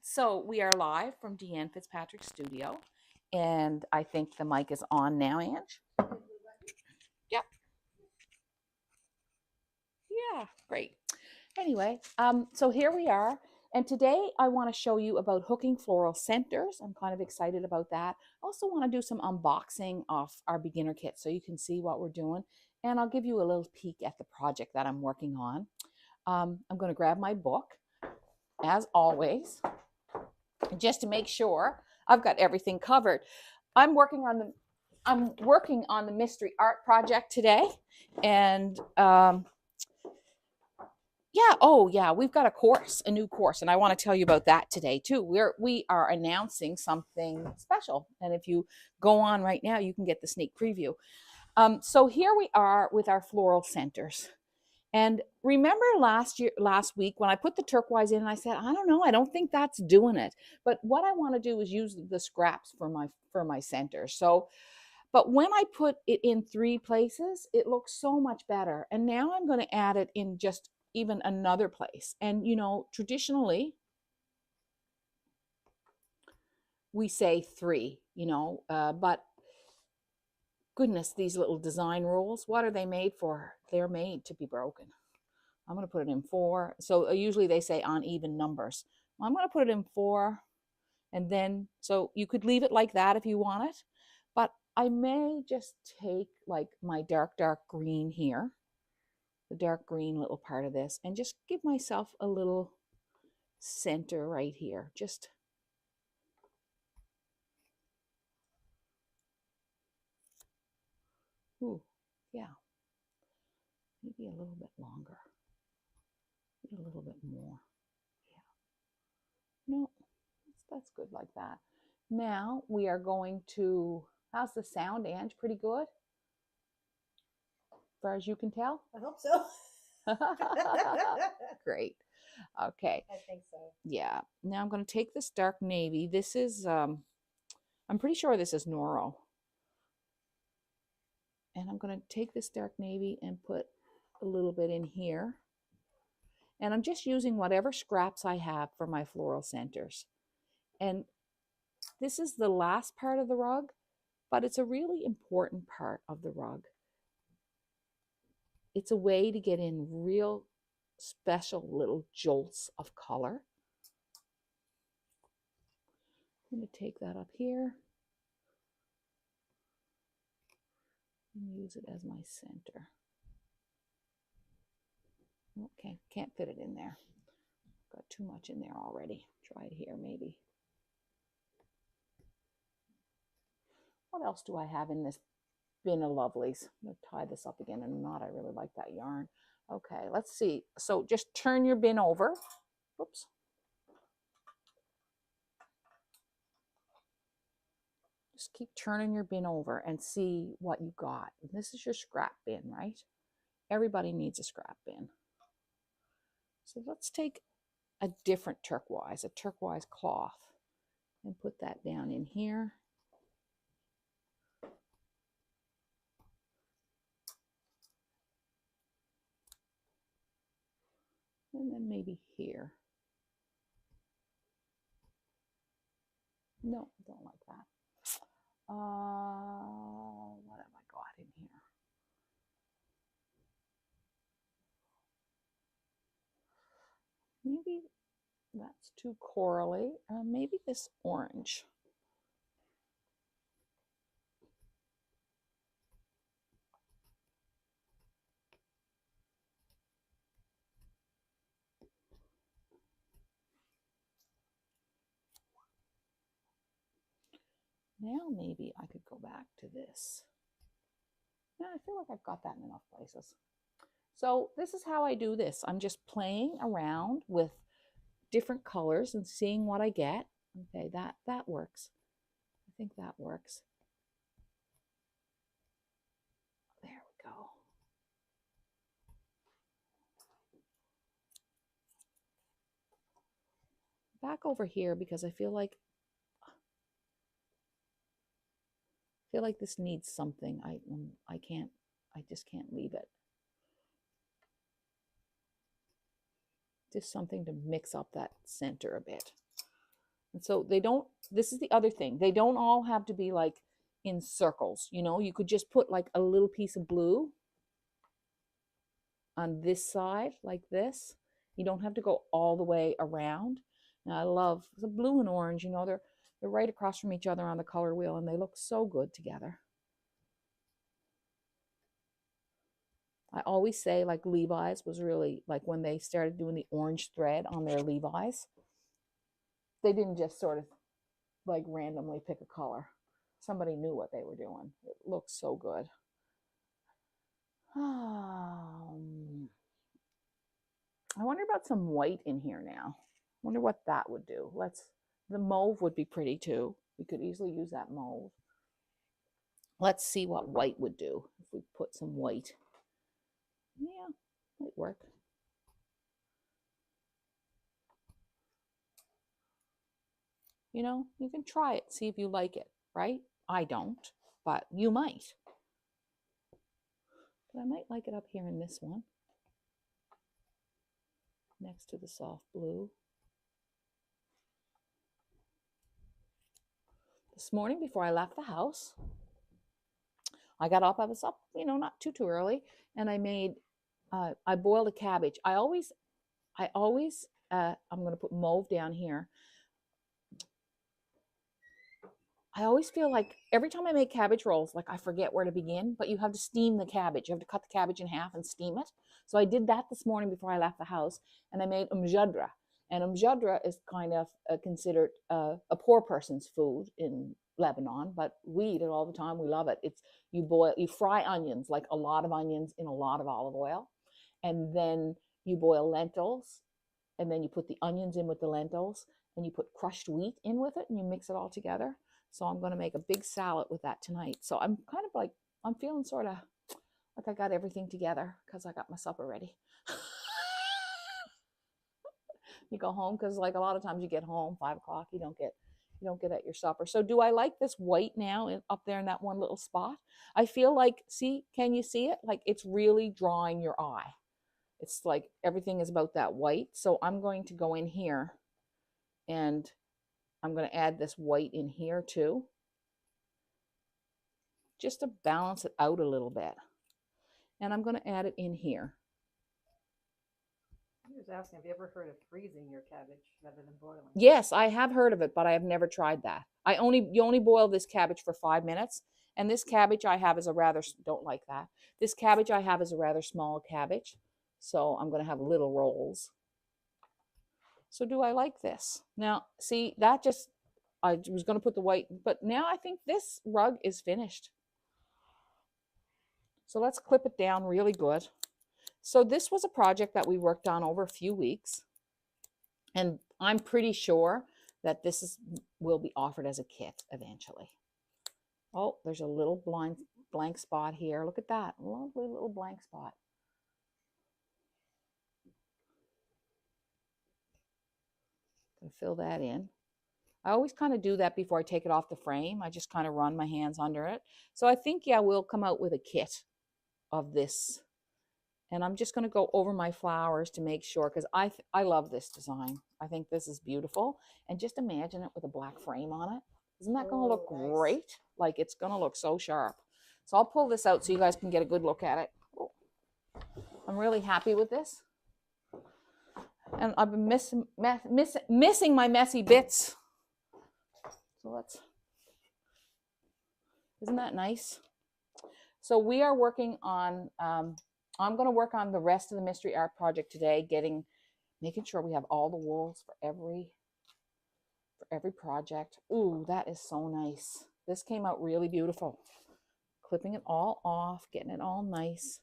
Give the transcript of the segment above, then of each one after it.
So we are live from Deanne Fitzpatrick studio, and I think the mic is on now, Ange. Yep. Yeah, great. Anyway, so here we are, and today I want to show you about hooking floral centers. I'm kind of excited about that. Also want to do some unboxing of our beginner kit so you can see what we're doing, and I'll give you a little peek at the project that I'm working on. I'm going to grab my book, as always, just to make sure I've got everything covered. I'm working on the mystery art project today, and yeah, oh yeah, we've got a new course, and I want to tell you about that today too. We are announcing something special, and if you go on right now, you can get the sneak preview. So here we are with our floral centers. And remember last week when I put the turquoise in, and I said, I don't know, I don't think that's doing it. But what I want to do is use the scraps for my center. So, but when I put it in 3 places, it looks so much better. And now I'm going to add it in just even another place. And traditionally we say 3, but goodness, these little design rules, what are they made for? They're made to be broken. I'm going to put it in 4. So usually they say on even numbers. I'm going to put it in 4, and then, so you could leave it like that if you want it, but I may just take like my dark green here, the dark green little part of this, and just give myself a little center right here. Just, ooh, yeah, maybe a little bit longer, maybe a little bit more. Yeah, no, that's good like that. Now we are going to, how's the sound, Ange? Pretty good? As far as you can tell? I hope so. Great. Okay. I think so. Yeah. Now I'm going to take this dark navy. This is, I'm pretty sure this is Noro. And I'm going to take this dark navy and put a little bit in here. And I'm just using whatever scraps I have for my floral centers. And this is the last part of the rug, but it's a really important part of the rug. It's a way to get in real special little jolts of color. I'm going to take that up here and use it as my center. Okay, can't fit it in there. Got too much in there already. Try it here maybe. What else do I have in this bin of lovelies? I'm going to tie this up again in a knot. I really like that yarn. Okay, let's see. So just turn your bin over. Oops. Just keep turning your bin over and see what you got. This is your scrap bin, right? Everybody needs a scrap bin. So let's take a different turquoise, a turquoise cloth, and put that down in here. And then maybe here. No, don't like that. What have I got in here? Maybe that's too corally. Maybe this orange. Now maybe I could go back to this. Yeah, I feel like I've got that in enough places. So this is how I do this. I'm just playing around with different colors and seeing what I get. Okay, that works. I think that works. There we go. Back over here because I feel like this needs something. I just can't leave it. Just something to mix up that center a bit. And so they don't, this is the other thing, they don't all have to be like in circles, you know. You could just put like a little piece of blue on this side like this. You don't have to go all the way around. And I love the blue and orange, you know, they're right across from each other on the color wheel, and they look so good together. I always say, like, Levi's was really, like, when they started doing the orange thread on their Levi's, they didn't just sort of like randomly pick a color. Somebody knew what they were doing. It looks so good. I wonder about some white in here now. I wonder what that would do. The mauve would be pretty too. We could easily use that mauve. Let's see what white would do if we put some white. Yeah, might work. You know, you can try it, see if you like it, right? I don't, but you might. But I might like it up here in this one, next to the soft blue. This morning before I left the house, I got up, I was up, you know, not too early, and I made, I boiled a cabbage. I'm going to put mauve down here. I always feel like every time I make cabbage rolls, like I forget where to begin, but you have to steam the cabbage. You have to cut the cabbage in half and steam it. So I did that this morning before I left the house, and I made umjadra. And umjadra is kind of considered a poor person's food in Lebanon, but we eat it all the time. We love it. You fry onions, like a lot of onions in a lot of olive oil, and then you boil lentils, and then you put the onions in with the lentils, and you put crushed wheat in with it, and you mix it all together. So I'm going to make a big salad with that tonight. So I'm kind of like, I'm feeling sort of like I got everything together because I got my supper ready. You go home, because like a lot of times you get home 5 o'clock, you don't get at your supper. So do I like this white now up there in that one little spot? I feel like, see, can you see it? Like it's really drawing your eye. It's like everything is about that white. So I'm going to go in here and I'm going to add this white in here too, just to balance it out a little bit. And I'm going to add it in here. I was asking, have you ever heard of freezing your cabbage rather than boiling? Yes, I have heard of it, but I have never tried that. You only boil this cabbage for 5 minutes, and this cabbage I have is don't like that. This cabbage I have is a rather small cabbage, so I'm going to have little rolls. So do I like this? Now, see, I was going to put the white, but now I think this rug is finished. So let's clip it down really good. So this was a project that we worked on over a few weeks, and I'm pretty sure that will be offered as a kit eventually. Oh, there's a little blank spot here. Look at that, lovely little blank spot. Gonna fill that in. I always kind of do that before I take it off the frame. I just kind of run my hands under it. So I think, yeah, we'll come out with a kit of this. And I'm just going to go over my flowers to make sure, because I love this design. I think this is beautiful. And just imagine it with a black frame on it. Isn't that going to look great? Like, it's going to look so sharp. So I'll pull this out so you guys can get a good look at it. Oh, I'm really happy with this. And I've been missing my messy bits. So isn't that nice? So we are working on, I'm going to work on the rest of the mystery art project today, making sure we have all the wools for every project. Ooh, that is so nice. This came out really beautiful. Clipping it all off, getting it all nice.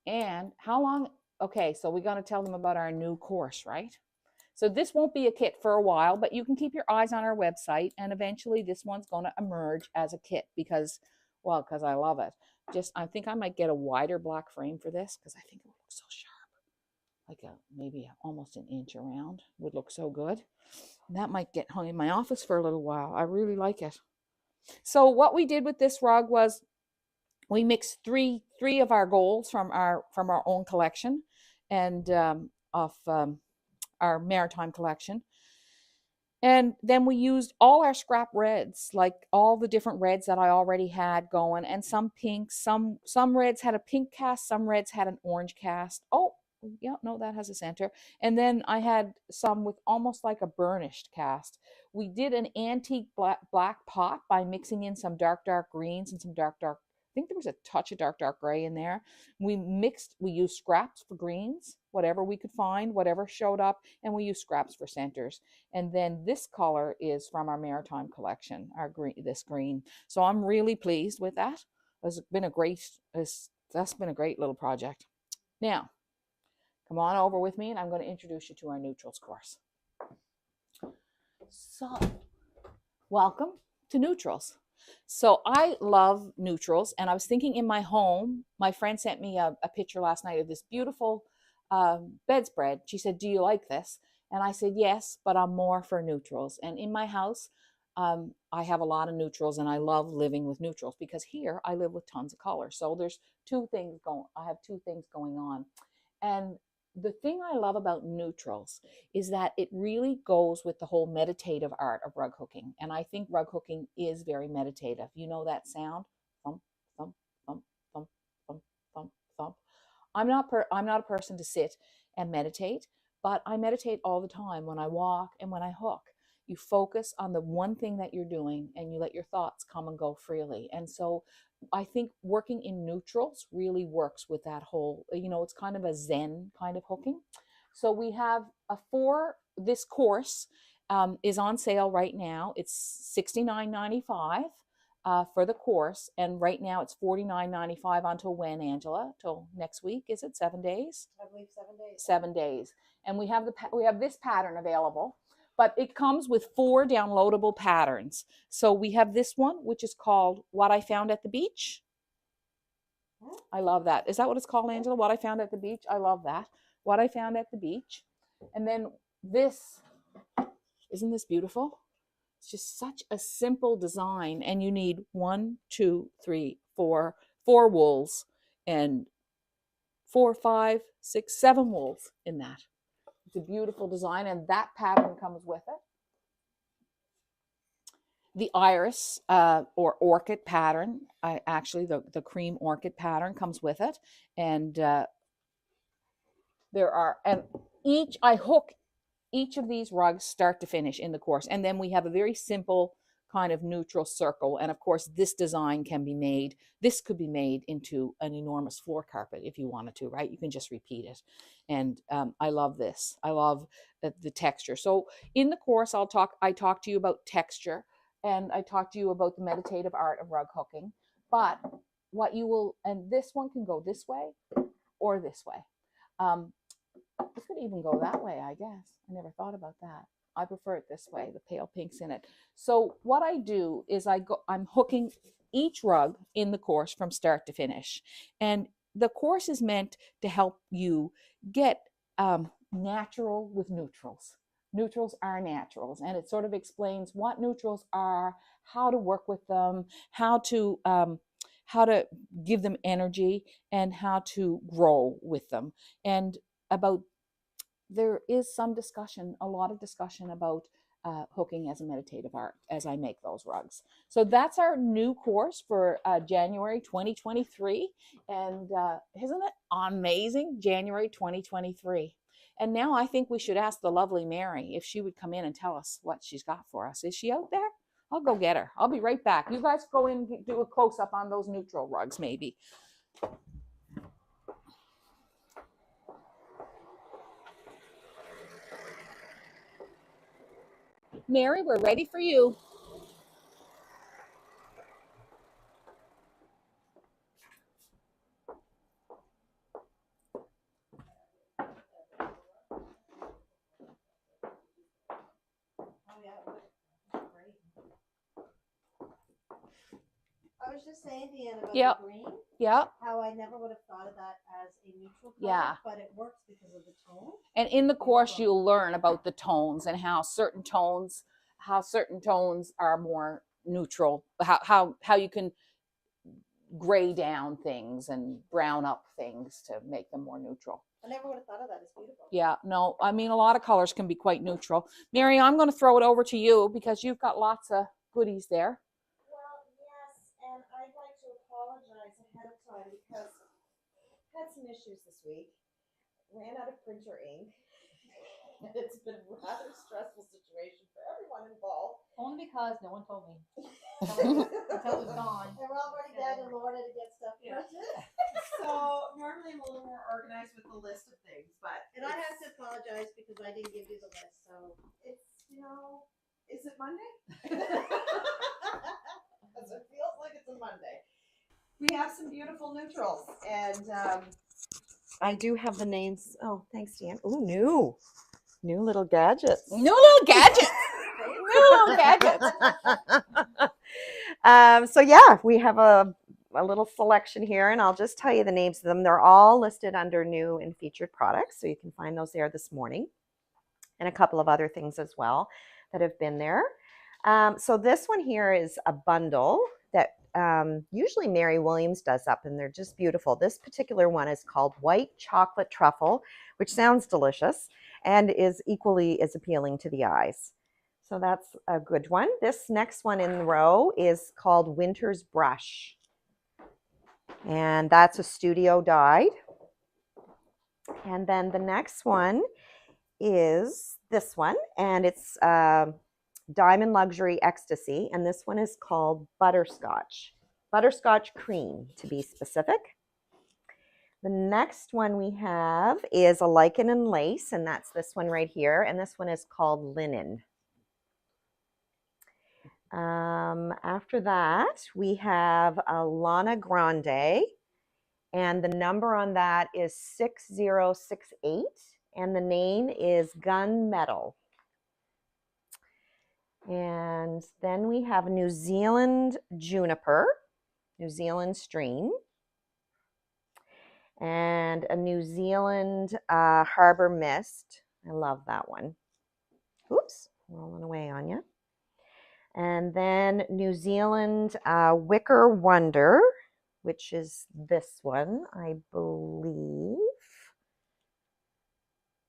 And how long? Okay, so we're going to tell them about our new course, right? So this won't be a kit for a while, but you can keep your eyes on our website, and eventually this one's going to emerge as a kit because I love it. I think I might get a wider black frame for this because I think it would look so sharp. Like maybe almost an inch around would look so good. And that might get hung in my office for a little while. I really like it. So what we did with this rug was we mixed three of our golds from our own collection, and of our maritime collection. And then we used all our scrap reds, like all the different reds that I already had going, and some pinks. Some reds had a pink cast, some reds had an orange cast. Oh, yeah, no, that has a center. And then I had some with almost like a burnished cast. We did an antique black pot by mixing in some dark greens and some dark. I think there was a touch of dark gray in there. We used scraps for greens, whatever we could find, whatever showed up, and we used scraps for centers. And then this color is from our maritime collection, our green, this green. So I'm really pleased with that. That's been a great little project. Now, come on over with me and I'm going to introduce you to our neutrals course. So, welcome to neutrals. So I love neutrals, and I was thinking in my home, my friend sent me a picture last night of this beautiful bedspread. She said, "Do you like this?" And I said, "Yes, but I'm more for neutrals." And in my house, I have a lot of neutrals, and I love living with neutrals because here I live with tons of color. So there's I have two things going on. And the thing I love about neutrals is that it really goes with the whole meditative art of rug hooking. And I think rug hooking is very meditative. You know that sound? Thump, thump, thump, thump, thump, thump, thump. I'm not a person to sit and meditate, but I meditate all the time when I walk and when I hook. You focus on the one thing that you're doing and you let your thoughts come and go freely. And so I think working in neutrals really works with that whole, it's kind of a Zen kind of hooking. So we have this course is on sale right now. It's $69.95 for the course. And right now it's $49.95 until when, Angela? Till next week, is it 7 days? I believe 7 days. 7 days. And we have this pattern available. But it comes with 4 downloadable patterns. So we have this one, which is called What I Found at the Beach. I love that. Is that what it's called, Angela? What I Found at the Beach? I love that. What I Found at the Beach. And then this, isn't this beautiful? It's just such a simple design. And you need 1, 2, 3, 4 wools and 4, 5, 6, 7 wools in that. It's a beautiful design, and that pattern comes with it. The iris or orchid pattern, actually the cream orchid pattern comes with it. And I hook each of these rugs start to finish in the course. And then we have a very simple kind of neutral circle. And of course, this design could be made into an enormous floor carpet if you wanted to, right? You can just repeat it. And I love this. I love the texture. So in the course, I talk to you about texture, and I talk to you about the meditative art of rug hooking. But and this one can go this way or this way. It could even go that way, I guess. I never thought about that. I prefer it this way, the pale pinks in it. So what I do is I'm hooking each rug in the course from start to finish. And the course is meant to help you get natural with neutrals. Neutrals are naturals, and it sort of explains what neutrals are, how to work with them, how to give them energy, and how to grow with them. And there is a lot of discussion about hooking as a meditative art as I make those rugs. So that's our new course for January 2023. And isn't it amazing? January 2023. And now I think we should ask the lovely Mary if she would come in and tell us what she's got for us. Is she out there? I'll go get her. I'll be right back. You guys go in and do a close-up on those neutral rugs maybe. Mary, we're ready for you. I was just saying, Deanne, about Yep. the green. Yeah. How I never would have thought of that as a neutral color, Yeah. but it works because of the tone. And in the course, you'll learn about the tones and how certain tones are more neutral. How you can gray down things and brown up things to make them more neutral. I never would have thought of that. It's beautiful. Yeah, no, I mean, a lot of colors can be quite neutral. Mary, I'm going to throw it over to you because you've got lots of goodies there. Well, yes, and I'd like to apologize ahead of time because I had some issues this week. Ran out of printer ink. And it's been a rather stressful situation for everyone involved. Only because no one told me. Until it was gone. And we're all running down to Florida to get stuff printed. So normally I'm a little more organized with the list of things, but and I have to apologize because I didn't give you the list. So it's is it Monday? Because it feels like it's a Monday. We have some beautiful neutrals, and I do have the names. Oh, thanks, Deanne. Oh, new little gadgets. New little gadgets. New little gadgets. So yeah, we have a little selection here, and I'll just tell you the names of them. They're all listed under new and featured products, so you can find those there this morning, and a couple of other things as well that have been there. So this one here is a bundle that usually Mary Williams does up, and they're just beautiful. This particular one is called White Chocolate Truffle, which sounds delicious and is equally as appealing to the eyes. So that's a good one. This next one in the row is called Winter's Brush, and that's a studio dyed. And then the next one is this one, and it's Diamond Luxury Ecstasy, and this one is called Butterscotch Cream, to be specific. The next one we have is a Lichen and Lace, and that's this one right here, and this one is called Linen. After that, we have a Lana Grande, and the number on that is 6068, and the name is Gunmetal. And then we have New Zealand Juniper, New Zealand Stream, and a New Zealand Harbor Mist. I love that one. Oops, rolling away on you. And then New Zealand Wicker Wonder, which is this one, I believe.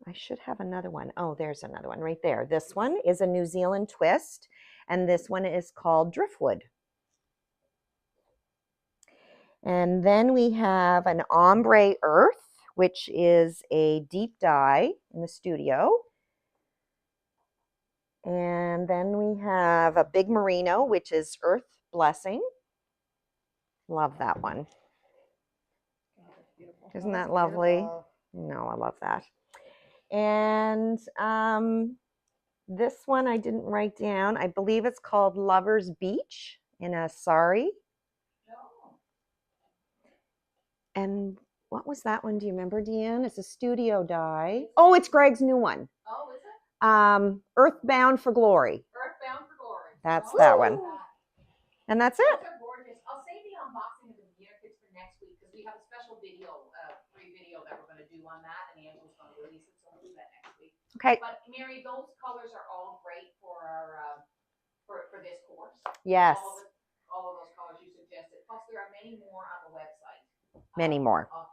I should have another one. Oh, there's another one right there. This one is a New Zealand Twist, and this one is called Driftwood. And then we have an Ombre Earth, which is a deep dye in the studio. And then we have a Big Merino, which is Earth Blessing. Love that one. Isn't that lovely? No, I love that. And this one I didn't write down. I believe it's called Lover's Beach in a sari. And what was that one? Do you remember, Deanne? It's a studio dye. Oh, it's Greg's new one. Oh, is it? Earthbound for Glory. Earthbound for Glory. That's that one. And that's it. Those are gorgeous. I'll save the unboxing of the beginner kits for next week because we have a special video, free video that we're going to do on that, and Angela's going to release it, so we'll do that next week. Okay. But Mary, those colors are all great for our for this course. Yes. All of those colors you suggested. Plus, there are many more on the website. Many more. Off.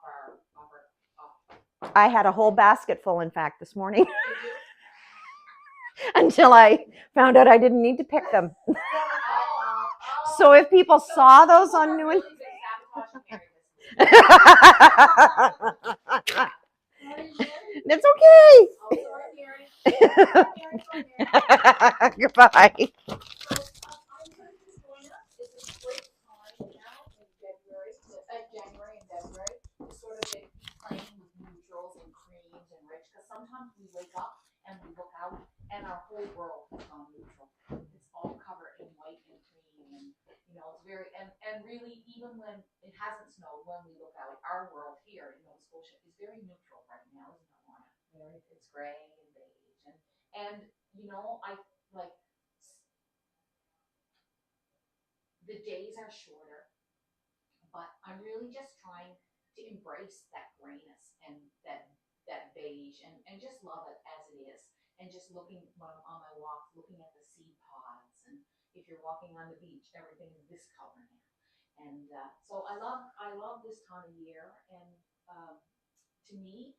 I had a whole basket full, in fact, this morning. Until I found out I didn't need to pick them. So if people saw those on New and it's okay. Goodbye. January and February to sort of get playing with neutrals and creams and rich, because sometimes we wake up and we look out and our whole world is on neutral. It's all covered in white and cream, and it's very and really, even when it hasn't snowed, when we look out, our world here in Nova Scotia is very neutral right now, isn't it, Lana? It's gray and beige, and I like the days are shorter. But I'm really just trying to embrace that grayness and that beige and just love it as it is. And just looking when I'm on my walks, looking at the seed pods. And if you're walking on the beach, everything is this color now. And so I love this time of year. And to me,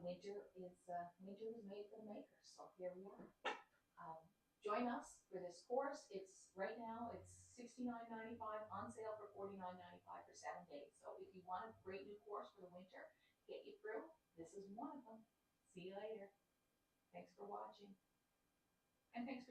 winter was made for the makers. So here we are. Join us for this course. It's right now it's $69.95 on sale for $49.95 for 7 days. So if you want a great new course for the winter, get you through, this is one of them. See you later. Thanks for watching. And thanks for